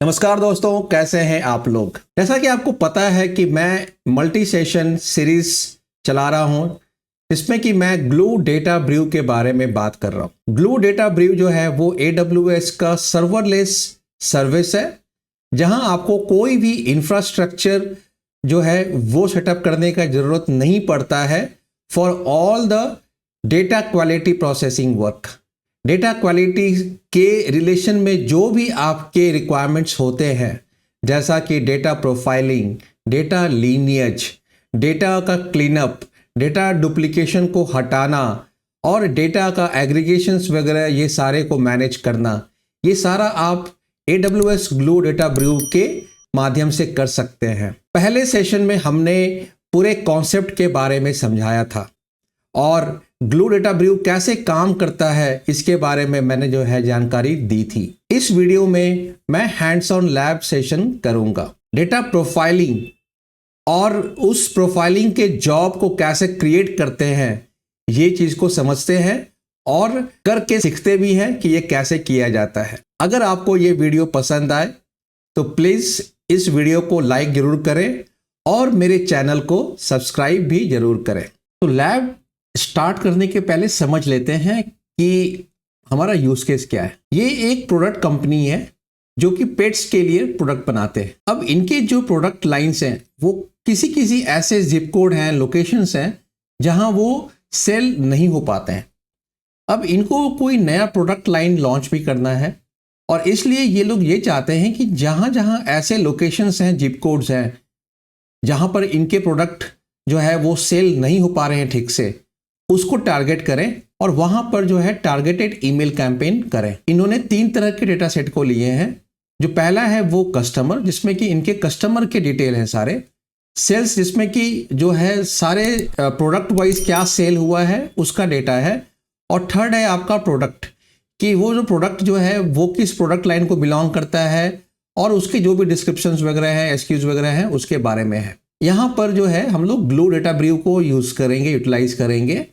नमस्कार दोस्तों, कैसे हैं आप लोग। जैसा कि आपको पता है कि मैं मल्टी सेशन सीरीज चला रहा हूं जिसमें कि मैं ग्लू डेटा ब्रू के बारे में बात कर रहा हूं। ग्लू डेटा ब्रू जो है वो AWS का सर्वरलेस सर्विस है जहां आपको कोई भी इंफ्रास्ट्रक्चर जो है वो सेटअप करने का जरूरत नहीं पड़ता है for all the data quality processing work. Data quality के रिलेशन में जो भी आपके रिक्वायरमेंट्स होते हैं, जैसा कि data profiling, data lineage, data का क्लीनअप, डेटा डुप्लीकेशन को हटाना और डेटा का एग्रीगेशंस वगैरह, ये सारे को मैनेज करना, ये सारा आप AWS ग्लू डेटा ब्रू के माध्यम से कर सकते हैं। पहले सेशन में हमने पूरे कॉन्सेप्ट के बारे में समझाया था और ग्लू डेटा ब्रू कैसे काम करता है इसके बारे में मैंने जो है जानकारी दी थी। इस वीडियो में मैं हैंड्स ऑन लैब सेशन करूंगा। डेटा प्रोफाइलिंग और उस प्रोफाइलिंग के जॉब को कैसे क्रिएट करते हैं ये चीज को समझते हैं और करके सीखते भी हैं कि ये कैसे किया जाता है। अगर आपको ये वीडियो पसंद आए तो प्लीज इस वीडियो को लाइक जरूर करें और मेरे चैनल को सब्सक्राइब भी जरूर करें। तो लैब स्टार्ट करने के पहले समझ लेते हैं कि हमारा यूज केस क्या है। ये एक प्रोडक्ट कंपनी है जो कि पेट्स के लिए प्रोडक्ट बनाते हैं। अब इनके जो प्रोडक्ट लाइंस हैं वो किसी किसी ऐसे जिप कोड हैं, लोकेशंस हैं जहां वो सेल नहीं हो पाते हैं। अब इनको कोई नया प्रोडक्ट लाइन लॉन्च भी करना है और इसलिए ये लोग ये चाहते हैं कि जहां जहां ऐसे लोकेशंस हैं, जिप कोड्स हैं जहां पर इनके प्रोडक्ट जो है वो सेल नहीं हो पा रहे हैं ठीक से, उसको टारगेट करें और वहां पर जो है टारगेटेड ईमेल कैंपेन करें। इन्होंने 3 तरह के डेटा सेट को लिए हैं। जो पहला है वो कस्टमर, जिसमें कि इनके कस्टमर के डिटेल हैं सारे। सेल्स, जिसमें कि जो है सारे प्रोडक्ट वाइज क्या सेल हुआ है उसका डेटा है। और थर्ड है आपका प्रोडक्ट, कि वो जो प्रोडक्ट जो है वो किस प्रोडक्ट लाइन को बिलोंग करता है और उसके जो भी डिस्क्रिप्शंस वगैरह हैं, SKUs वगैरह हैं, उसके बारे में है। यहाँ पर जो है हम लोग ग्लू डेटा ब्रू को यूज करेंगे, यूटिलाइज करेंगे,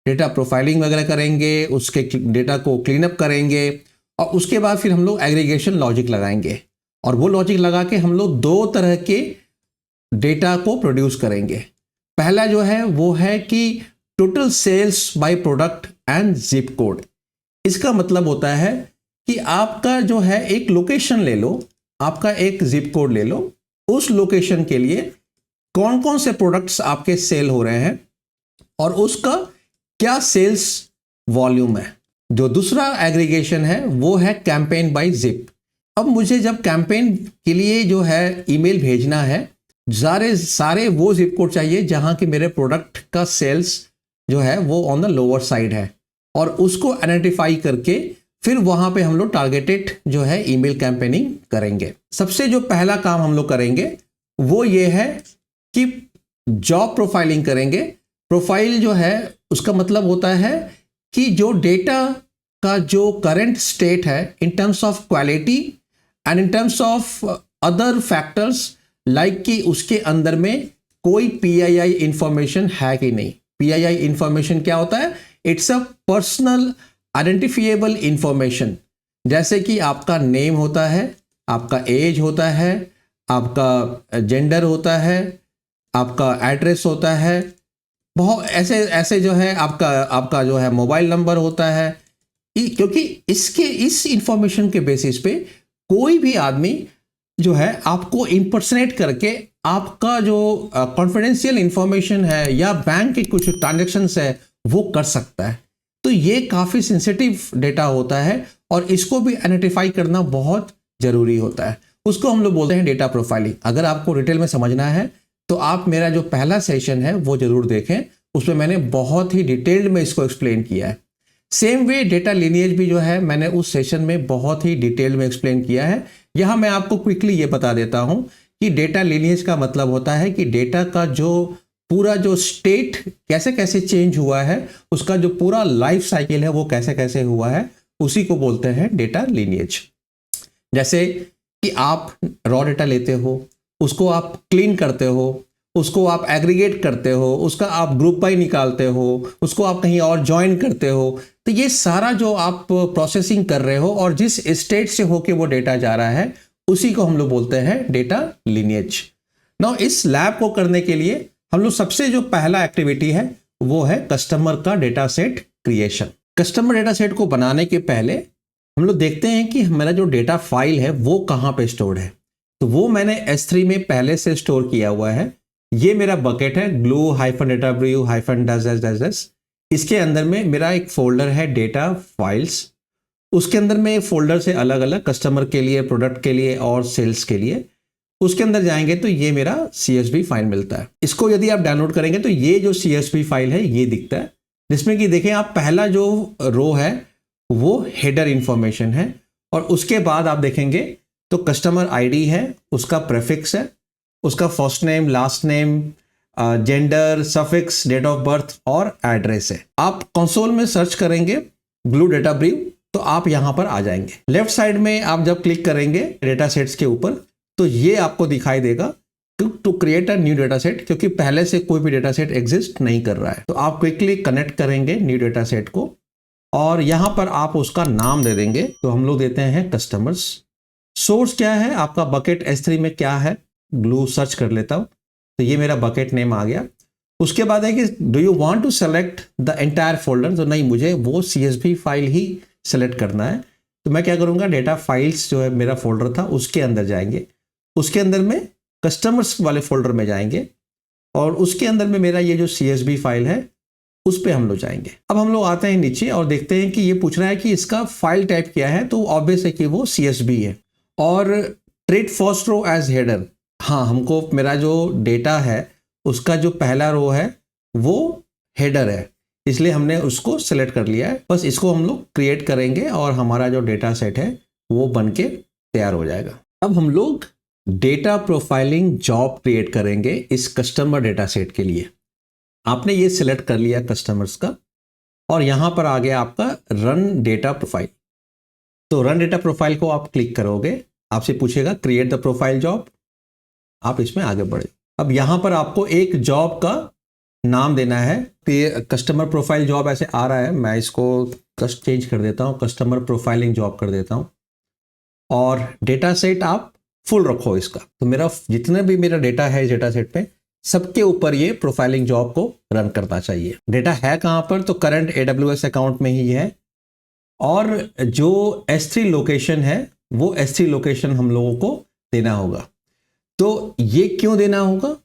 डेटा प्रोफाइलिंग वगैरह करेंगे, उसके डेटा को क्लीन अप करेंगे और उसके बाद फिर हम लोग एग्रीगेशन लॉजिक लगाएंगे और वो लॉजिक लगा के हम लोग 2 तरह के डेटा को प्रोड्यूस करेंगे। पहला जो है वो है कि total sales by product and zip code. इसका मतलब होता है कि आपका जो है एक लोकेशन ले लो, आपका एक जिप कोड ले लो, उस लोकेशन के लिए कौन कौन से प्रोडक्ट्स आपके सेल हो रहे हैं और उसका क्या सेल्स वॉल्यूम है। जो दूसरा एग्रीगेशन है वो है कैंपेन बाय जिप। अब मुझे जब कैंपेन के लिए जो है ईमेल भेजना है, सारे वो जिप कोड चाहिए जहां कि मेरे प्रोडक्ट का सेल्स जो है वो ऑन द लोअर साइड है और उसको आइडेंटिफाई करके फिर वहां पे हम लोग टारगेटेड जो है ईमेल कैंपेनिंग करेंगे। सबसे जो पहला काम हम लोग करेंगे वो ये है कि जॉब प्रोफाइलिंग करेंगे। प्रोफाइल जो है उसका मतलब होता है कि जो डेटा का जो करंट स्टेट है in terms of quality and in terms of other factors, like कि उसके अंदर में कोई PII इंफॉर्मेशन है कि नहीं। PII इंफॉर्मेशन क्या होता है? It's a personal identifiable information, जैसे कि आपका नेम होता है, आपका एज होता है, आपका जेंडर होता है, आपका एड्रेस होता है, बहुत ऐसे जो है आपका जो है मोबाइल नंबर होता है। क्योंकि इस इंफॉर्मेशन के बेसिस पे कोई भी आदमी जो है आपको इंपर्सनेट करके आपका जो कॉन्फिडेंशियल इंफॉर्मेशन है या बैंक के कुछ ट्रांजैक्शंस है वो कर सकता है। तो ये काफ़ी सेंसिटिव डेटा होता है और इसको भी आइडेंटिफाई करना बहुत ज़रूरी होता है। उसको हम लोग बोलते हैं डेटा प्रोफाइलिंग। अगर आपको डिटेल में समझना है तो आप मेरा जो पहला सेशन है वो जरूर देखें, उसमें मैंने बहुत ही डिटेल्ड में इसको एक्सप्लेन किया है। सेम वे डेटा लिनिएज भी जो है मैंने उस सेशन में बहुत ही डिटेल में एक्सप्लेन किया है। यहाँ मैं आपको क्विकली ये बता देता हूँ कि डेटा लिनिएज का मतलब होता है कि डेटा का जो पूरा जो स्टेट कैसे कैसे चेंज हुआ है, उसका जो पूरा लाइफ साइकिल है वो कैसे कैसे हुआ है, उसी को बोलते हैं डेटा लिनिएज। जैसे कि आप रॉ डेटा लेते हो, उसको आप क्लीन करते हो, उसको आप एग्रीगेट करते हो, उसका आप ग्रुप बाय निकालते हो, उसको आप कहीं और ज्वाइन करते हो। तो ये सारा जो आप प्रोसेसिंग कर रहे हो और जिस स्टेट से होके वो डेटा जा रहा है उसी को हम लोग बोलते हैं डेटा लिनिएज। नाउ इस लैब को करने के लिए हम लोग सबसे जो पहला एक्टिविटी है वो है कस्टमर का data set creation. Customer data set को बनाने के पहले हम लोग देखते हैं कि मेरा जो डेटा फाइल है वो कहाँ पे स्टोर्ड है। तो वो मैंने S3 में पहले से स्टोर किया हुआ है। ये मेरा बकेट है glue-databrew-dash-dash-dash। इसके अंदर में मेरा एक फोल्डर है डेटा फाइल्स। उसके अंदर में फोल्डर से अलग अलग कस्टमर के लिए, प्रोडक्ट के लिए और सेल्स के लिए, उसके अंदर जाएंगे तो ये मेरा CSV फाइल मिलता है। इसको यदि आप डाउनलोड करेंगे तो ये जो CSV फाइल है ये दिखता है, जिसमें कि देखें आप पहला जो रो है वो हेडर इंफॉर्मेशन है और उसके बाद आप देखेंगे तो कस्टमर आईडी है, उसका प्रेफिक्स है, उसका first name, last name, gender, suffix, date of birth और एड्रेस है। आप कंसोल में सर्च करेंगे ग्लू डेटा ब्रीव तो आप यहां पर आ जाएंगे। लेफ्ट साइड में आप जब क्लिक करेंगे डेटा सेट्स के ऊपर तो ये आपको दिखाई देगा to create a new data set, क्योंकि पहले से कोई भी डेटा सेट एग्जिस्ट नहीं कर रहा है। तो आप क्विकली कनेक्ट करेंगे न्यू डेटा सेट को और यहां पर आप उसका नाम दे देंगे। तो हम लोग देते हैं कस्टमर्स। सोर्स क्या है आपका, बकेट S3 में क्या है, ग्लू सर्च कर लेता हूं तो ये मेरा बकेट नेम आ गया। उसके बाद है कि do you want to select the entire folder, तो नहीं, मुझे वो CSV फाइल ही सेलेक्ट करना है। तो मैं क्या करूंगा, डेटा फाइल्स जो है मेरा फोल्डर था उसके अंदर जाएंगे, उसके अंदर में कस्टमर्स वाले फोल्डर में जाएंगे और उसके अंदर में मेरा ये जो CSV फाइल है उस पे हम लोग जाएंगे। अब हम लोग आते हैं नीचे और देखते हैं कि ये पूछ रहा है कि इसका फाइल टाइप क्या है, तो ऑब्वियस है कि वो CSV है। और treat first row as header, हाँ, हमको मेरा जो डेटा है उसका जो पहला रो है वो हेडर है, इसलिए हमने उसको सिलेक्ट कर लिया है। बस इसको हम लोग क्रिएट करेंगे और हमारा जो डेटा सेट है वो बन के तैयार हो जाएगा। अब हम लोग डेटा प्रोफाइलिंग जॉब क्रिएट करेंगे इस कस्टमर डेटा सेट के लिए। आपने ये सिलेक्ट कर लिया कस्टमर्स का और यहां पर आ गया आपका रन डेटा प्रोफाइल। तो रन डेटा प्रोफाइल को आप क्लिक करोगे, आपसे पूछेगा क्रिएट द प्रोफाइल जॉब, आप इसमें आगे बढ़े। अब यहां पर आपको एक जॉब का नाम देना है। कस्टमर प्रोफाइल जॉब ऐसे आ रहा है, मैं इसको चेंज कर देता हूं, कस्टमर प्रोफाइलिंग जॉब कर देता हूं और डेटा सेट आप फुल रखो इसका। तो मेरा जितने भी मेरा डेटा है इस डेटा सेट पे सबके ऊपर ये प्रोफाइलिंग जॉब को रन करना चाहिए। डेटा है कहां पर, तो करंट AWS अकाउंट में ही है और जो S3 लोकेशन है वो S3 लोकेशन हम लोगों को देना होगा। तो ये क्यों देना होगा,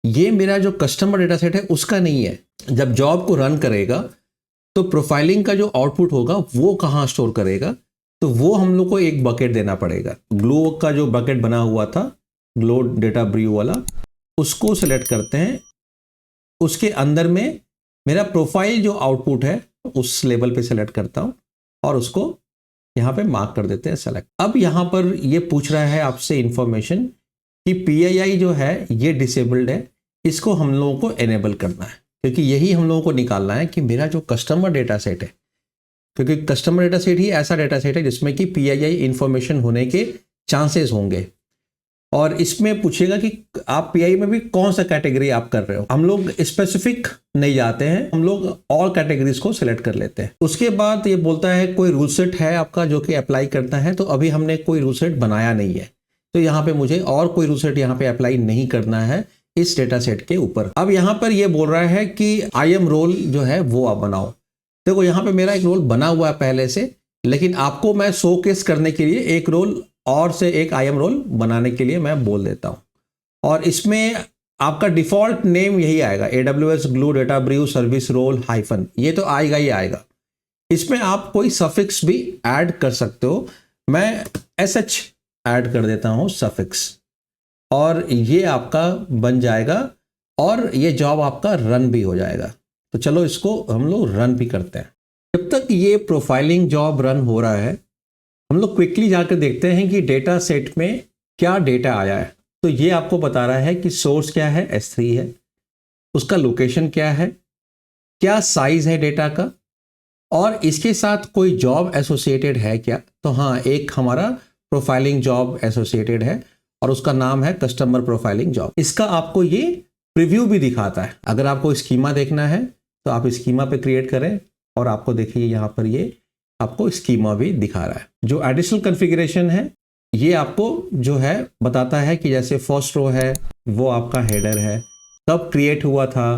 ये मेरा जो कस्टमर डेटा सेट है उसका नहीं है। जब जॉब को रन करेगा तो प्रोफाइलिंग का जो आउटपुट होगा वो कहाँ स्टोर करेगा, तो वो हम लोग को एक बकेट देना पड़ेगा। ग्लो का जो बकेट बना हुआ था, ग्लो डेटा ब्रीव वाला, उसको सिलेक्ट करते हैं। उसके अंदर में मेरा प्रोफाइल जो आउटपुट है उस लेवल पे सिलेक्ट करता हूं और उसको यहाँ पे मार्क कर देते हैं सेलेक्ट। अब यहाँ पर ये पूछ रहा है आपसे इंफॉर्मेशन कि PII जो है ये डिसेबल्ड है, इसको हम लोगों को एनेबल करना है, क्योंकि यही हम लोगों को निकालना है कि मेरा जो कस्टमर डेटा सेट है, क्योंकि कस्टमर डेटा सेट ही ऐसा डेटा सेट है जिसमें कि PII इंफॉर्मेशन होने के चांसेस होंगे। और इसमें पूछेगा कि आप PII में भी कौन सा कैटेगरी आप कर रहे हो। हम लोग स्पेसिफिक नहीं जाते हैं, हम लोग ऑल कैटेगरीज को सिलेक्ट कर लेते हैं। उसके बाद ये बोलता है कोई रूल सेट है आपका जो कि अप्लाई करता है, तो अभी हमने कोई रूल सेट बनाया नहीं है, तो यहाँ पे मुझे और कोई रूल सेट यहाँ पे अप्लाई नहीं करना है इस डेटा सेट के ऊपर। अब यहाँ पर ये बोल रहा है कि IAM रोल जो है वो आप बनाओ। देखो यहाँ पे मेरा एक रोल बना हुआ है पहले से, लेकिन आपको मैं शोकेस करने के लिए एक रोल और से एक IAM रोल बनाने के लिए मैं बोल देता हूँ। और इसमें आपका डिफॉल्ट नेम यही आएगा, AWS glue data brew service role hyphen, ये तो आएगा ही आएगा। इसमें आप कोई सफिक्स भी ऐड कर सकते हो, मैं SH ऐड कर देता हूँ सफिक्स, और ये आपका बन जाएगा और ये जॉब आपका रन भी हो जाएगा। तो चलो इसको हम लोग रन भी करते हैं। जब तक ये प्रोफाइलिंग जॉब रन हो रहा है हम लोग क्विकली जाकर देखते हैं कि डेटा सेट में क्या डेटा आया है। तो ये आपको बता रहा है कि सोर्स क्या है, S3 है, उसका लोकेशन क्या है, क्या साइज है डेटा का, और इसके साथ कोई जॉब एसोसिएटेड है क्या। तो हाँ, एक हमारा प्रोफाइलिंग जॉब एसोसिएटेड है और उसका नाम है कस्टमर प्रोफाइलिंग जॉब। इसका आपको ये प्रीव्यू भी दिखाता है। अगर आपको स्कीमा देखना है तो आप स्कीमा पे क्रिएट करें और आपको देखिए यहाँ पर ये आपको स्कीमा भी दिखा रहा है। जो एडिशनल कॉन्फ़िगरेशन है ये आपको जो है बताता है कि जैसे फर्स्ट रो है वो आपका हेडर है, कब क्रिएट हुआ था,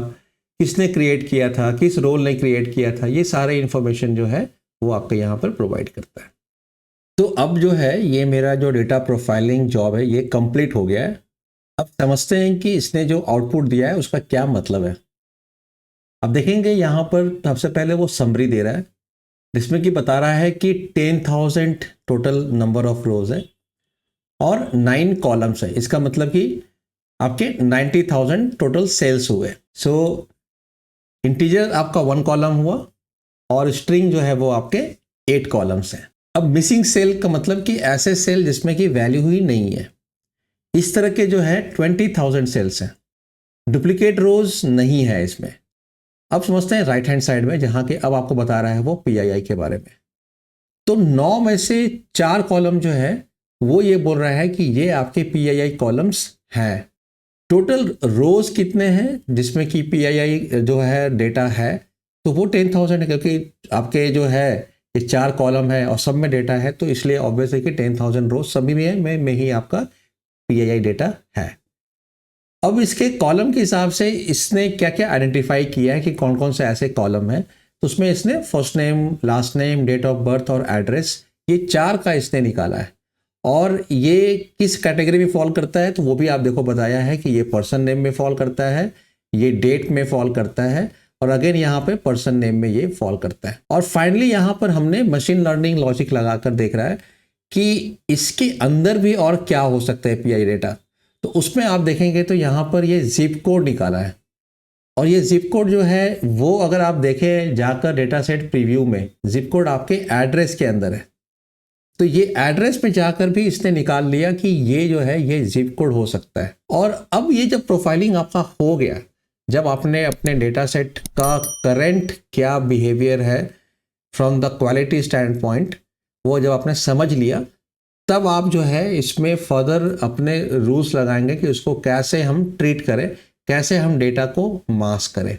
किसने क्रिएट किया था, किस रोल ने क्रिएट किया था, ये सारे इन्फॉर्मेशन जो है वो आपको यहाँ पर प्रोवाइड करता है। तो अब जो है ये मेरा जो डेटा प्रोफाइलिंग जॉब है ये कंप्लीट हो गया है। अब समझते हैं कि इसने जो आउटपुट दिया है उसका क्या मतलब है। अब देखेंगे यहाँ पर सबसे पहले वो समरी दे रहा है जिसमें कि बता रहा है कि 10,000 टोटल नंबर ऑफ रोज है और 9 कॉलम्स है। इसका मतलब कि आपके 90,000 टोटल सेल्स हुए। सो इंटीजर आपका 1 कॉलम हुआ और स्ट्रिंग जो है वो आपके 8 कॉलम्स हैं। अब मिसिंग सेल का मतलब कि ऐसे सेल जिसमें कि वैल्यू ही नहीं है। इस तरह के जो है 20,000 सेल्स हैं। डुप्लीकेट रोज नहीं है इसमें। अब समझते हैं राइट हैंड साइड में जहां के अब आपको बता रहा है वो PII के बारे में। तो 9 में से 4 कॉलम जो है वो ये बोल रहा है कि ये आपके PII कॉलम्स हैं। टोटल रोज कितने हैं जिसमें कि PII जो है डेटा है, तो वो 10,000 है क्योंकि आपके जो है ये 4 कॉलम है और सब में डेटा है, तो इसलिए ऑब्वियस है कि 10,000 रोज सभी में ही आपका PII डेटा है। अब इसके कॉलम के हिसाब से इसने क्या क्या आइडेंटिफाई किया है कि कौन कौन से ऐसे कॉलम हैं, तो उसमें इसने first name, last name, date of birth और एड्रेस, ये 4 का इसने निकाला है। और ये किस कैटेगरी में फॉल करता है तो वो भी आप देखो बताया है कि ये पर्सन नेम में फॉल करता है, ये डेट में फॉल करता है और अगेन यहाँ पे पर्सन नेम में ये फॉल करता है। और फाइनली यहाँ पर हमने मशीन लर्निंग लॉजिक लगाकर देख रहा है कि इसके अंदर भी और क्या हो सकता है PII डेटा। तो उसमें आप देखेंगे तो यहाँ पर ये जिप कोड निकाला है और ये जिप कोड जो है वो अगर आप देखें जाकर डेटा सेट प्रीव्यू में, जिप कोड आपके एड्रेस के अंदर है। तो ये एड्रेस में जाकर भी इसने निकाल लिया कि ये जो है ये जिप कोड हो सकता है। और अब ये जब प्रोफाइलिंग आपका हो गया, जब आपने अपने डेटा सेट का करंट क्या बिहेवियर है from the quality stand point वो जब आपने समझ लिया, तब आप जो है इसमें फर्दर अपने रूल्स लगाएंगे कि उसको कैसे हम ट्रीट करें, कैसे हम डेटा को मास्क करें।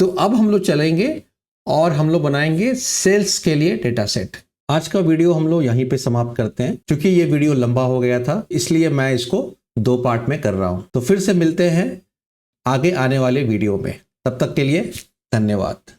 तो अब हम लोग चलेंगे और हम लोग बनाएंगे सेल्स के लिए डेटा सेट। आज का वीडियो हम लोग यहीं पे समाप्त करते हैं। क्योंकि ये वीडियो लंबा हो गया था इसलिए मैं इसको 2 पार्ट में कर रहा हूं। तो फिर से मिलते हैं आगे आने वाले वीडियो में। तब तक के लिए धन्यवाद।